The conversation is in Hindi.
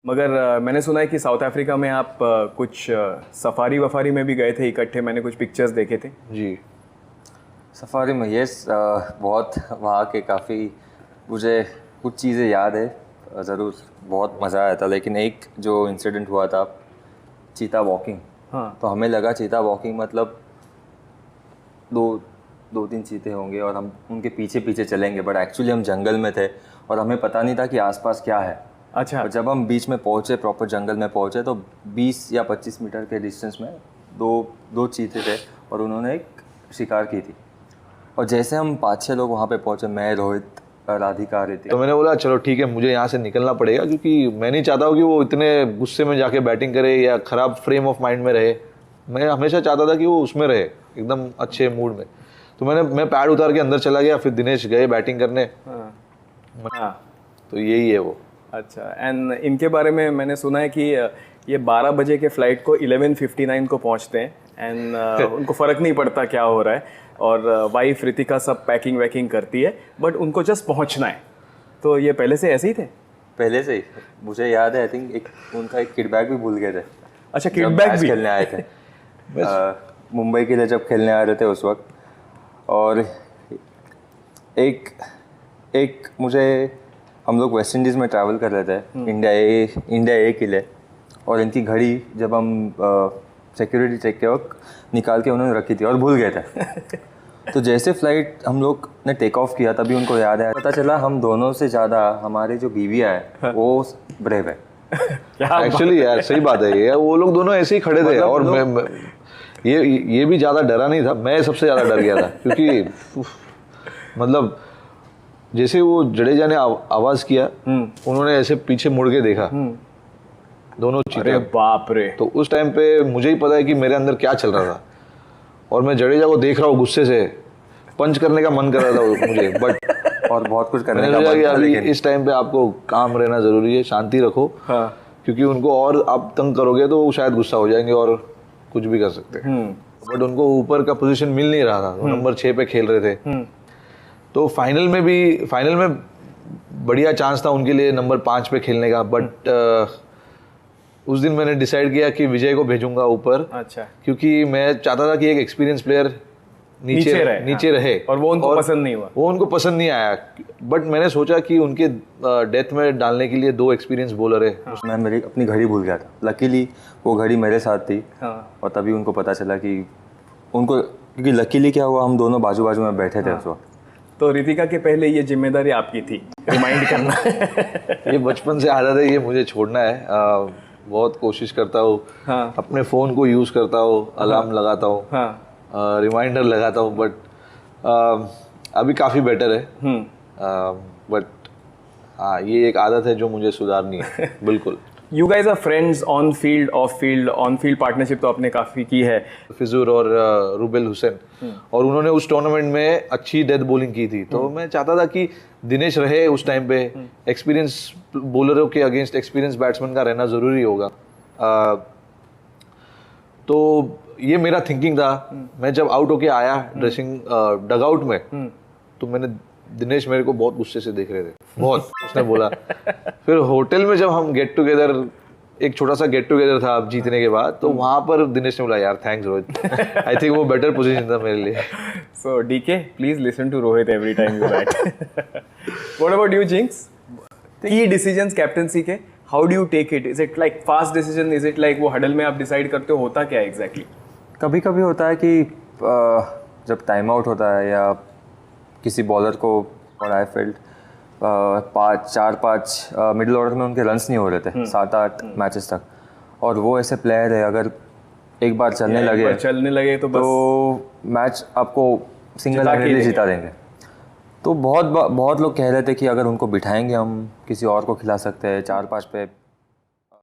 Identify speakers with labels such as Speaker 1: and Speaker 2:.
Speaker 1: मगर मैंने सुना है कि साउथ अफ्रीका में आप कुछ सफारी वफारी में भी गए थे इकट्ठे, मैंने कुछ पिक्चर्स देखे थे।
Speaker 2: जी,
Speaker 3: सफारी में यस, बहुत वहाँ के काफ़ी मुझे कुछ चीज़ें याद है, ज़रूर बहुत मज़ा आया था। लेकिन एक जो इंसिडेंट हुआ था, चीता वॉकिंग।
Speaker 1: हाँ।
Speaker 3: तो हमें लगा चीता वॉकिंग मतलब दो तीन चीते होंगे और हम उनके पीछे पीछे चलेंगे, बट एक्चुअली हम जंगल में थे और हमें पता नहीं था कि आसपास क्या है।
Speaker 1: अच्छा।
Speaker 3: और जब हम बीच में पहुँचे, प्रॉपर जंगल में पहुँचे, तो 20 या 25 मीटर के डिस्टेंस में दो चीते थे और उन्होंने एक शिकार की थी। और जैसे हम 5-6 लोग वहाँ पे पहुँचे, मैं, रोहित, राधिका, ऋतिक,
Speaker 2: तो मैंने बोला चलो ठीक है, मुझे यहाँ से निकलना पड़ेगा, क्योंकि मैं नहीं चाहता हूँ कि वो इतने गुस्से में जाके बैटिंग करे या ख़राब फ्रेम ऑफ माइंड में रहे। मैं हमेशा चाहता था कि वो उसमें रहे, एकदम अच्छे मूड में। तो मैं पैड उतार के अंदर चला गया, फिर दिनेश गए बैटिंग करने।
Speaker 1: हाँ।
Speaker 2: तो यही है वो।
Speaker 1: अच्छा। एंड इनके बारे में मैंने सुना है कि ये 12 बजे के फ्लाइट को 11:59 को पहुंचते हैं एंड उनको फ़र्क नहीं पड़ता क्या हो रहा है, और वाइफ ऋतिका सब पैकिंग वैकिंग करती है, बट उनको जस्ट पहुंचना है। तो ये पहले से ऐसे ही थे?
Speaker 3: पहले से ही मुझे याद है, आई थिंक उनका एक किट बैग भी भूल गए थे।
Speaker 1: अच्छा, किट बैग भी?
Speaker 3: खेलने आए थे मुंबई के लिए, जब खेलने आ रहे थे उस वक्त। और एक मुझे, हम लोग वेस्ट इंडीज़ में ट्रैवल कर रहे थे, इंडिया ए के लिए, और इनकी घड़ी जब हम सिक्योरिटी चेक के वक्त निकाल के उन्होंने रखी थी और भूल गए थे। तो जैसे फ्लाइट हम लोग ने टेक ऑफ किया, तभी उनको याद आया। पता चला हम दोनों से ज़्यादा हमारे जो बीवियाँ है वो ब्रेव है।
Speaker 2: एक्चुअली यार सही बात है ये, वो लोग दोनों ऐसे ही खड़े थे। और मैं ये भी ज़्यादा डरा नहीं था, मैं सबसे ज़्यादा डर गया था, क्योंकि मतलब जैसे वो जडेजा ने आवाज़ किया, उन्होंने ऐसे पीछे मुड़ के देखा, दोनों चीजें।
Speaker 1: अरे बाप रे।
Speaker 2: तो उस टाइम पे मुझे ही पता है कि मेरे अंदर क्या चल रहा था, और मैं जडेजा को देख रहा हूँ, गुस्से से पंच करने का मन कर रहा था मुझे, बट
Speaker 3: और बहुत कुछ करने का
Speaker 2: मन
Speaker 3: मन था,
Speaker 2: अभी
Speaker 3: लेकिन
Speaker 2: इस टाइम पे आपको काम रहना ज़रूरी है, शांति रखो।
Speaker 1: हाँ।
Speaker 2: क्योंकि उनको और आप तंग करोगे तो वो शायद गुस्सा हो जाएंगे और कुछ भी कर सकते हैं। बट उनको ऊपर का पोजीशन मिल नहीं रहा था, वो नंबर 6 पे खेल रहे थे। तो फाइनल में बढ़िया चांस था उनके लिए नंबर 5 पे खेलने का, बट उस दिन मैंने डिसाइड किया कि विजय को भेजूंगा ऊपर।
Speaker 1: अच्छा।
Speaker 2: क्योंकि मैं चाहता था कि एक एक्सपीरियंस प्लेयर नीचे रहे,
Speaker 1: और वो उनको पसंद नहीं हुआ।
Speaker 2: वो उनको पसंद नहीं आया। बट मैंने सोचा कि उनके डेथ में डालने के लिए 2 एक्सपीरियंस बॉलर है।
Speaker 3: मैं मेरी अपनी घड़ी भूल गया था, लकीली वो घड़ी मेरे साथ थी।
Speaker 1: हाँ।
Speaker 3: और तभी उनको पता चला कि उनको, क्योंकि लकीली क्या हुआ, हम दोनों बाजू बाजू में बैठे थे उस वक्त।
Speaker 1: तो ऋतिका के पहले ये जिम्मेदारी आपकी थी, रिमाइंड करना।
Speaker 2: ये बचपन से आदत है, ये मुझे छोड़ना है। बहुत कोशिश करता हूँ।
Speaker 1: हाँ।
Speaker 2: अपने फ़ोन को यूज़ करता हूँ, अलार्म लगाता हूँ,
Speaker 1: हाँ।
Speaker 2: रिमाइंडर लगाता हूँ, बट अभी काफ़ी बेटर है। बट हाँ, ये एक आदत है जो मुझे सुधारनी है। बिल्कुल।
Speaker 1: You guys are friends on field, off field. On field partnership तो आपने काफ़ी की है,
Speaker 2: फिजूर और रूबेल हुसैन, और उन्होंने उस टूर्नामेंट में अच्छी डेथ बॉलिंग की थी। तो मैं चाहता था कि दिनेश रहे उस टाइम पे। एक्सपीरियंस बॉलरों के अगेंस्ट एक्सपीरियंस बैट्समैन का रहना ज़रूरी होगा। तो ये मेरा थिंकिंग था। मैं जब आउट होके आया ड्रेसिंग डगआउट में, तो दिनेश मेरे को बहुत गुस्से से देख रहे थे, बहुत। उसने बोला, फिर होटल में जब हम गेट टुगेदर, एक छोटा सा गेट टुगेदर था अब जीतने के बाद, तो वहाँ पर दिनेश ने बोला, यार थैंक्स रोहित। आई थिंक वो बेटर पोजीशन था मेरे लिए।
Speaker 1: So DK, please listen to Rohit every time you right. What about you Jinx? की डिसीजंस कैप्टनसी के, how do you take it? Is it like fast decision? Is it like वो हडल में आप डिसाइड करते हो? होता क्या एग्जैक्टली?
Speaker 3: कभी कभी होता है कि जब टाइम आउट होता है या किसी बॉलर को, और आई फेल्ट 4-5 मिडिल ऑर्डर में उनके रन्स नहीं हो रहे थे 7-8 मैचेस तक, और वो ऐसे प्लेयर है, अगर एक बार चलने लगे तो मैच आपको सिंगल हैंडेडली जिता देंगे। तो बहुत लोग कह रहे थे कि अगर उनको बिठाएंगे हम, किसी और को खिला सकते हैं 4-5 पे